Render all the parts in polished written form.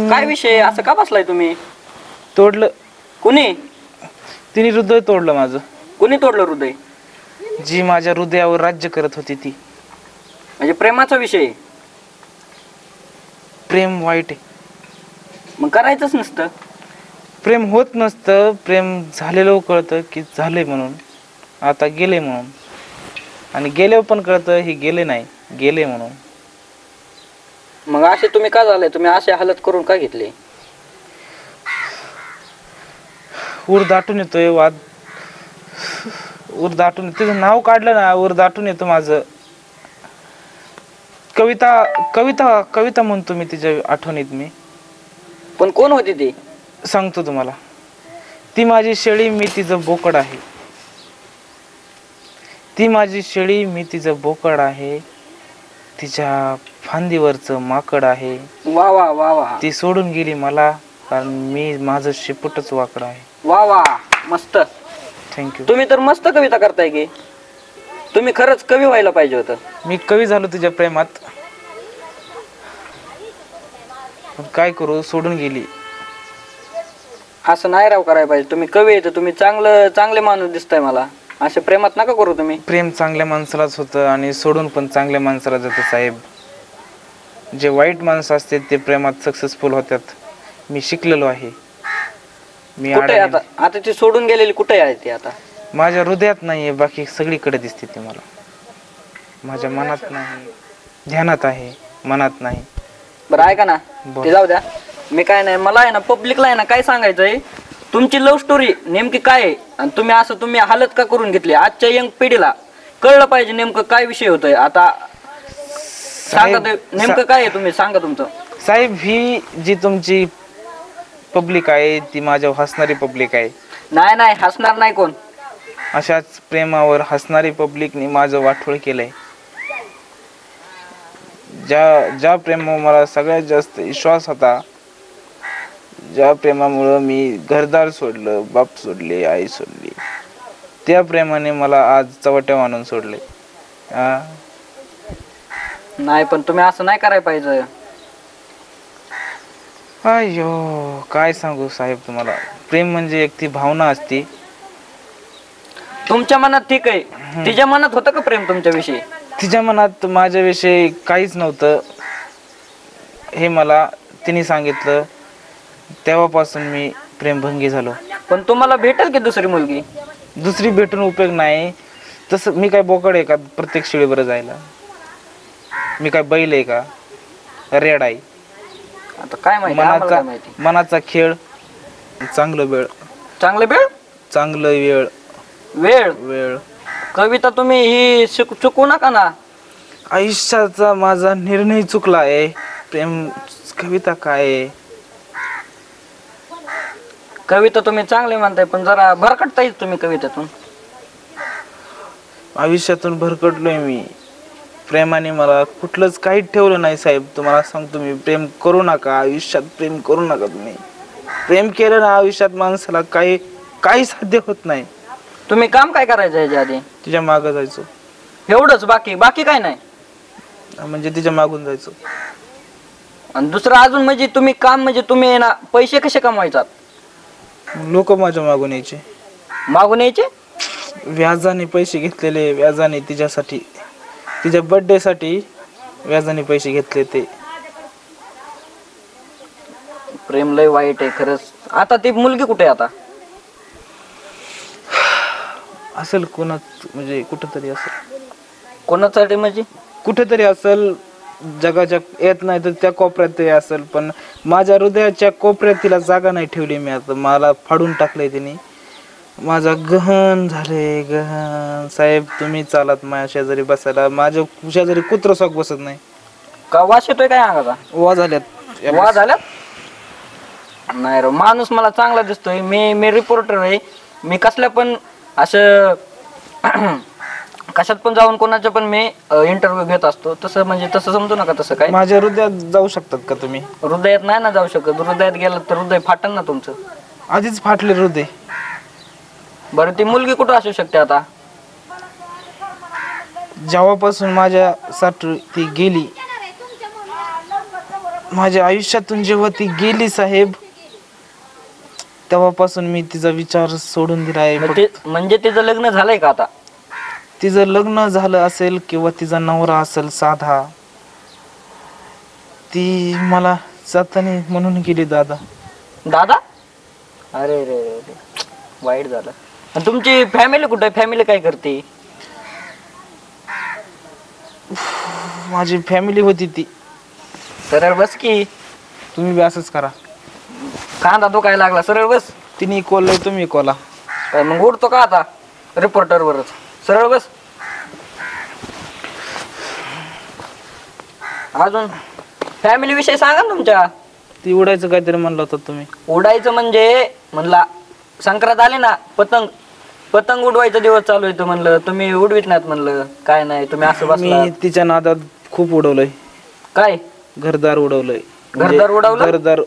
काय विषय असं का बसलाय तुम्ही? तोडलं कुणी? तिने हृदय तोडलं माझं. कुणी तोडलं हृदय? जी माझ्या हृदयावर राज्य करत होती ती. म्हणजे प्रेमाचा विषय? प्रेम वाईट आहे. मग करायचंच नसतं. प्रेम होत नसतं. प्रेम झालेलं कळतं की झाले म्हणून, आता गेले म्हणून. आणि गेल्यावर पण कळतं हे गेले नाही, गेले म्हणून. मग असे तुम्ही का झाले? तुम्ही असे हालत करून का घेतले? ऊर दाटून येतोय वाद. ऊर दाटून, तिचं नाव काढलं ना ऊर दाटून येतो माझं. कविता कविता कविता म्हणतो मी तिच्या आठवणीत मी. पण कोण होती ती? सांगतो तुम्हाला. ती माझी शेळी मी तिचं बोकड आहे. ती माझी शेळी मी तिचं बोकड आहे. तिच्या फांदीवरचं माकड आहे. वा वा वा वा. ती सोडून गेली मला कारण मी माझं शेपूटच वाकड आहे. वा वा, मस्त. थँक्यू. तुम्ही तर मस्त कविता करताय की. तुम्ही खरंच कवी व्हायला पाहिजे होतं. मी कवी झालो तुझ्या प्रेमात, पण काय करू, सोडून गेली. असं नाही राव करायला पाहिजे. तुम्ही कवी आहे तर तुम्ही चांगले माणूस दिसताय मला. असे प्रेमात नका करू तुम्ही. प्रेम चांगल्या माणसालाच होतं आणि सोडून पण चांगल्या माणसाला जातं साहेब. जे वाईट माणसं असतात ते प्रेमात सक्सेसफुल होतात. मी शिकलेलो आहे. मी कुठे आता ती सोडून गेलेली कुठे आहे ती आता? माझ्या हृदयात नाहीये, बाकी सगळीकडे दिसते ती मला. माझ्या मनात नाही, ध्यानात आहे, मनात नाही. बरं ऐका ना, ते जाऊ द्या. मी काय नाही, मला आहे ना पब्लिकला आहे ना काय सांगायचंय, तुमची लव्ह स्टोरी नेमकी काय आहे आणि तुम्ही हालत का करून घेतली? आजच्या यंग पिढीला कळलं पाहिजे नेमकं काय विषय होतोय. आता सांगा नेमकं काय आहे, तुम्ही सांगा तुमचं. साहेब, ही जी तुमची पब्लिक आहे ती माझ्यावर हसणारी पब्लिक आहे. नाही नाही, हसणार नाही कोण. अशाच प्रेमावर हसणारी पब्लिकने माझं वाटोळ केलंय. ज्या प्रेमावर मला सगळ्यात जास्त विश्वास होता, ज्या प्रेमामुळं मी घरदार सोडलं, बाप सोडले, आई सोडली, त्या प्रेमाने मला आज चवट्यावर आणून सोडले. नाही पण तुम्ही असं नाही करायला पाहिजे. अय्यो, काय सांगू साहेब तुम्हाला. प्रेम म्हणजे एक ती भावना असते. तुमच्या मनात ठीक आहे, तिच्या मनात होतं का प्रेम तुमच्याविषयी? तिच्या मनात माझ्याविषयी काहीच नव्हतं हे मला तिने सांगितलं. तेव्हापासून मी प्रेमभंगी झालो. पण तुम्हाला भेटेल की दुसरी मुलगी? दुसरी भेटून उपयोग नाही. तसं मी काय बोकड आहे का प्रत्येक शेळीवर जायला? मी काय बैल आहे का? रेड आहे. आता काय माहिती, मनाचा खेळ, चांगलं वेळ, चांगलं वेळ, चांगलं वेळ वेळ वेळ. कविता तुम्ही ही चुकू नका ना. आयुष्याचा माझा निर्णय चुकला आहे. प्रेम कविता काय आहे? कविता तुम्ही चांगले म्हणताय पण जरा भरकटताय तुम्ही कवितेतून. आयुष्यातून भरकटलोय मी. प्रेमाने मला कुठलंच काही ठेवलं नाही साहेब. तुम्हाला सांगतो मी, प्रेम करू नका आयुष्यात, प्रेम करू नका तुम्ही. प्रेम केलं ना आयुष्यात माणसाला काही साध्य होत नाही. तुम्ही काम काय करायचं याच्या आधी? तिच्या मागं जायचो, एवढंच. बाकी काय नाही म्हणजे तिच्या मागून जायचो. आणि दुसरं अजून म्हणजे तुम्ही काम म्हणजे तुम्ही ना पैसे कसे कमवायचात? लोक माझ्या मागून यायचे. मागून यायचे? व्याजाने पैसे घेतलेले, व्याजाने तिच्यासाठी, तिच्या बर्थडे साठी व्याजाने पैसे घेतले ते. प्रेम लय वाईट आहे खरंच. आता ती मुलगी कुठे आता? असेल कोणात, म्हणजे कुठेतरी असेल. कोणासाठी म्हणजे? कुठेतरी असेल, जगाच्या येत नाही तर त्या कोपऱ्यात ते असेल. पण माझ्या हृदयाच्या कोपऱ्यात तिला जागा नाही ठेवली मी. आता मला फाडून टाकलंय तिने. माझा गहन झाले गहन. साहेब, तुम्ही चालत माझ्या शेजारी बसायला, माझ्या शेजारी कुत्र सॉक बसत नाही. का वास येतोय काय अंगाचा? वा झाल्यात. नाही रे, माणूस मला चांगला दिसतोय. मी रिपोर्टर आहे. मी कसल्या पण असं कशात पण जाऊन कोणाच्या पण मी इंटरव्ह्यू घेत असतो. तसं समजू नका. तसं काय माझ्या हृदयात जाऊ शकतात का तुम्ही? हृदयात नाही ना जाऊ शकत. हृदयात गेलं तर हृदय फाटन ना तुमचं. आधीच फाटले हृदय. बरं, ती मुलगी कुठं असू शकते आता? जेव्हापासून माझ्यासाठी ती गेली माझ्या आयुष्यातून जेव्हा ती गेली साहेब, तेव्हापासून मी तिचा विचार सोडून दिला आहे. म्हणजे तिचं लग्न झालंय का आता? तिचं लग्न झालं असेल किंवा तिचा नवरा असेल साधा, ती मला जाताना म्हणून गेली दादा. दादा? अरे रे रे, वाईट झालं. आणि तुमची फॅमिली कुठे? फॅमिली काय करते? माझी फॅमिली होती ती. सरळ बस की. तुम्ही बी असंच करा. कांदा तो काय लागला? सरळ बस. तिने कोलय तुम्ही कोला. काय मग उडतो का आता रिपोर्टर वरच? सरळ बस. अजून फॅमिली विषयी सांगा ना तुमच्या. ती उडायचं काहीतरी म्हणलं होतं तुम्ही. उडायचं म्हणजे म्हणला संक्रांत आली ना, पतंग उडवायचा दिवस चालू येतो म्हणलं, तुम्ही उडवीत नाहीत म्हणलं. काय नाही, तुम्ही असं बसला. मी तिच्या नादात खूप उडवलंय. काय घरदार उडवलंय. घरदार उडवलं? घरदार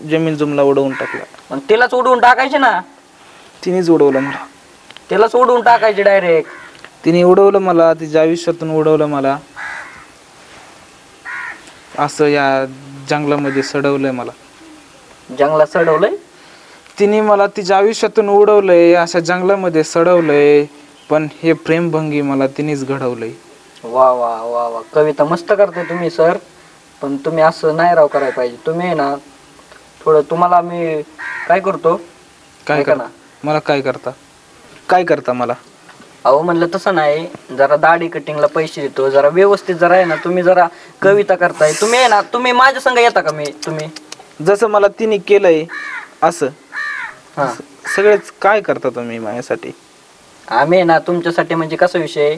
जमीन जुमला उडवून टाकला. मग तिलाच उडवून टाकायचे ना. तिनेच उडवलं मला. तिलाच उडवून टाकायचे डायरेक्ट. तिने उडवलं मला, तिच्या आयुष्यातून उडवलं मला. असं या जंगलामध्ये सडवलंय मला. जंगलात सडवलंय? तिने मला तिच्या आयुष्यातून उडवलंय, अशा जंगलामध्ये सडवलंय. पण हे प्रेमभंगी मला तिनेच घडवलंय. वा वा वा वा, कविता मस्त करते तुम्ही सर. पण तुम्ही असं नाही राव करायला पाहिजे. तुम्ही ना थोडं, तुम्हाला मी काय करतो. काय करा मला? काय करता मला? अहो म्हणलं तसं नाही, जरा दाढी कटिंगला पैसे देतो, जरा व्यवस्थित जरा आहे ना. तुम्ही जरा कविता करताय, तुम्ही आहे ना, तुम्ही माझ्या संग येता का? तुम्ही जसं मला तिने केलंय असं हा सगळेच काय करता तुम्ही माझ्यासाठी? आम्ही ना तुमच्यासाठी म्हणजे कसा विषय,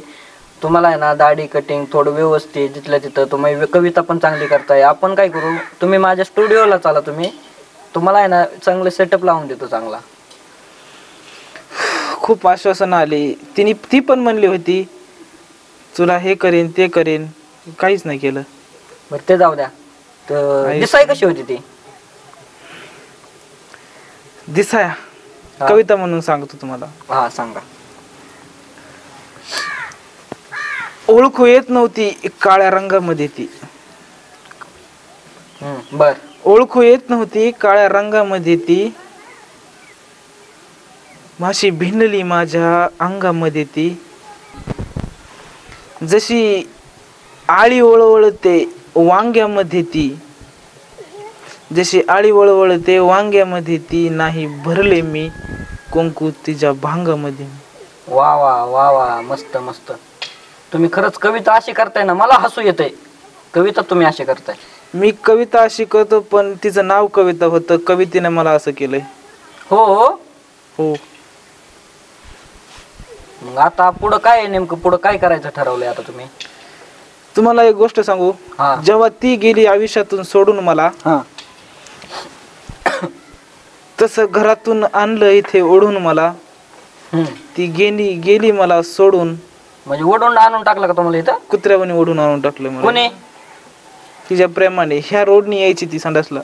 तुम्हाला आहे ना दाढी कटिंग थोडं व्यवस्थित जिथल्या तिथं, तुम्ही कविता पण चांगली करताय. आपण काय करू, तुम्ही माझ्या स्टुडिओला चला. तुम्हाला आहे ना चांगलं सेटअप लावून देतो चांगला. खूप आश्वासन आली. ती पण म्हणली होती तुला हे करीन ते करीन, काहीच नाही केलं. बरं ते जाऊ द्या. तर दिसाय कशी होती ती? दिसाया कविता म्हणून सांगतो तुम्हाला. हा सांगा. ओळखू येत नव्हती काळ्या रंगामध्ये ती. बर. ओळखू येत नव्हती काळ्या रंगामध्ये ती, माशी भिनली माझ्या अंगामध्ये ती. जशी आळी वळवळते वांग्यामध्ये ती, जशी आळी वळवळते वांग्यामध्ये ती. नाही भरले मी कुंकू तिच्या भांगामध्ये. वा वा वा वा, मस्त मस्त. तुम्ही खरंच कविता अशी करताय ना, मला हसू येतंय. कविता तुम्ही अशी करताय. मी कविता अशी करतो, पण तिचं नाव कविता होतं. कवितेने मला असं केलंय. हो हो. मग आता पुढं काय नेमकं, पुढं काय करायचं ठरवलंय आता तुम्ही? तुम्हाला एक गोष्ट सांगू. जेव्हा ती गेली आयुष्यातून सोडून मला, तसं घरातून आणलं इथे ओढून मला. ती गेली मला सोडून. म्हणजे ओढून आणून टाकलं का तुम्हाला इथं? कुत्र्यावानी ओढून आणून टाकलं मला. कोणी? तिच्या प्रेमाने. ह्या रोडनी यायची ती संडासला.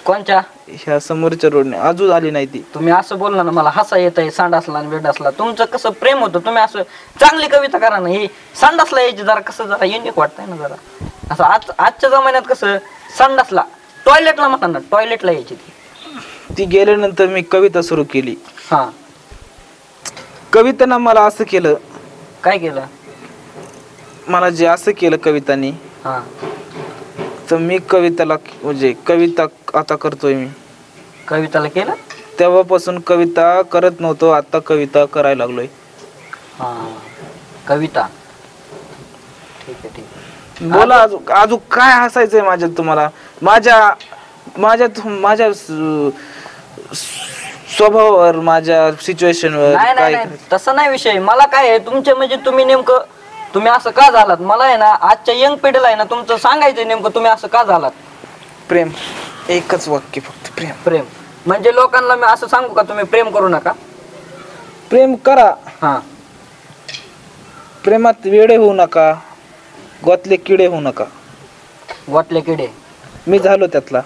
कोणच्या? ह्या समोरच्या रोडने. अजून आली नाही ती. तुम्ही असं बोलला ना, मला हसा येत आहे. सांडासला आणि बेडासला तुमचं कसं प्रेम होतं. तुम्ही असं चांगली कविता करा ना. ही संडासला यायची जरा कसं, जरा युनिक वाटतंय ना जरा. असं आजच्या जमान्यात कसं संडासला, टॉयलेटला म्हणा ना, टॉयलेटला यायची ती गेल्यानंतर मी कविता सुरू केली. हा. कवितेनं मला असं केलं. काय केलं? मला जे असं केलं कवितांनी, हा, तर मी कविताला म्हणजे कविता आता करतोय. मी कविताला केलं. तेव्हापासून कविता करत नव्हतो, आता कविता करायला लागलोय. हा, कविता. ठीक आहे ठीक आहे. बोला अजून काय हसायचंय माझ्यात तुम्हाला? माझ्या स्वभावावर, माझ्या सिच्युएशनवर नाही तसं नाही विषय. मला काय आहे तुमचे, म्हणजे तुम्ही नेमकं तुम्ही असं का झालात? मला आहे ना आजच्या यंग पिढीला आहे ना तुमचं सांगायचं नेमकं तुम्ही असं का झालात. प्रेम. एकच वाक्य फक्त, प्रेम. प्रेम म्हणजे लोकांना मी असं सांगू का तुम्ही प्रेम करू नका? प्रेम करा. हा. प्रेमात वेडे होऊ नका, गोतले किडे होऊ नका. गोतले किडे मी झालो त्यातला.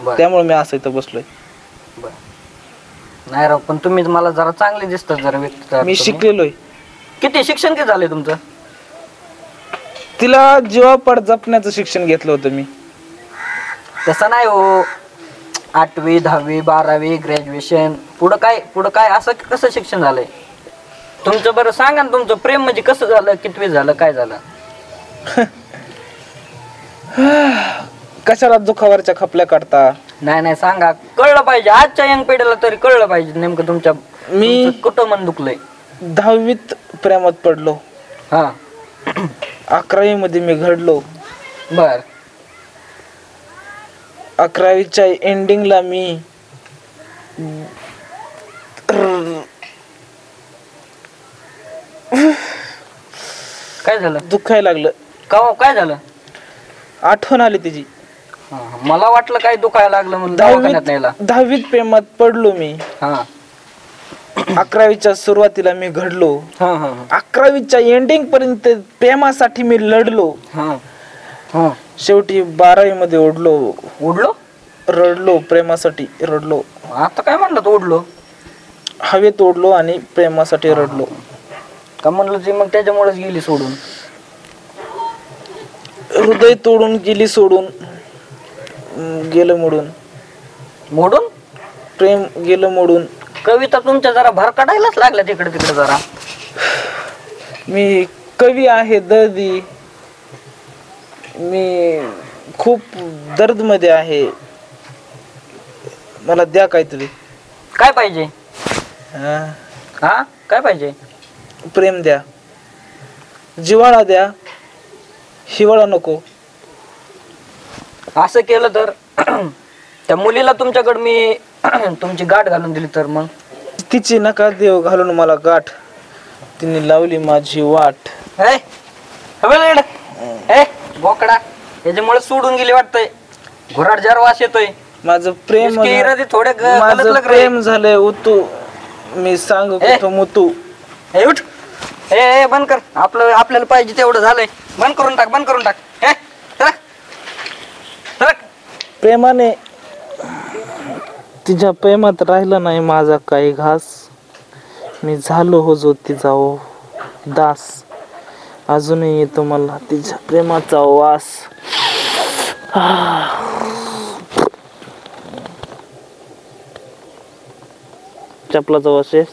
त्यामुळे मी असं इथं बसलोय. नाही राव, पण तुम्ही मला जरा चांगले दिसतात जरा व्यक्ती. मी शिकलेलोय. किती शिक्षण किती झाले तुमचं? तिला जीवापाड जपण्याचं शिक्षण घेतलं होतं मी. तसं नाही हो. 8वी 10वी 12वी ग्रॅज्युएशन पुढं काय असं कसं शिक्षण झालंय तुमचं? बरं सांगा ना, तुमचं प्रेम म्हणजे कसं झालं, कितवी झालं, काय झालं? कशाला दुखावरच्या खपल्या काढता? नाही सांगा, कळलं पाहिजे. आजच्या यंग पिढीला तरी कळलं पाहिजे नेमकं मी कुठं मन दुखलंय. 10वीत प्रेमात पडलो. हा. 11वी मध्ये मी घडलो. बर. 11वीच्या एंडिंगला मी काय झालं? दुखायला लागलं. काय झालं? आठवण आली तिची. मला वाटलं काय दुखायला लागलं म्हणून दवाखान्यात न्यायला. 10वीत प्रेमात पडलो मी. हा. 11वीच्या सुरुवातीला मी घडलो. 11वीच्या एंडिंग पर्यंत प्रेमासाठी मी लढलो. शेवटी 12वी मध्ये उडलो रडलो, प्रेमासाठी रडलो. आता काय म्हणलं तू? उडलो? हवेत ओढलो आणि प्रेमासाठी रडलो. का म्हणलं ती मग त्याच्यामुळेच गेली सोडून? हृदय तोडून गेली सोडून, गेलं मोडून प्रेम गेलं मोडून. कविता तुमच्या जरा भर काढायलाच लागल्या तिकडे जरा. मी कवी आहे दर्दी, मी खूप दर्द मध्ये आहे. मला द्या काहीतरी. काय पाहिजे? हा, काय पाहिजे? प्रेम द्या, जिव्हाळा द्या, हिवाळा नको. असं केलं तर त्या मुलीला तुमच्याकडे मी तुमची गाठ घालून दिली तर मग? तिची नका देव घालून मला गाठ, तिने लावली माझी वाट. बोकडा याच्यामुळे सोडून गेली वाटतंय. घोराड जार वास येतोय. माझं प्रेम थोडं प्रेम झालंय उतू, मी सांग कुठं मुतू. उठ. बंद कर. आपल्याला पाहिजे तेवढं झालंय. बंद करून टाक. प्रेमाने तिच्या प्रेमात राहिला नाही माझा काही घास. मी झालो हो जो तिचा दास. अजूनही येतो मला तिच्या प्रेमाचा वास. चपलाचा वास आहे.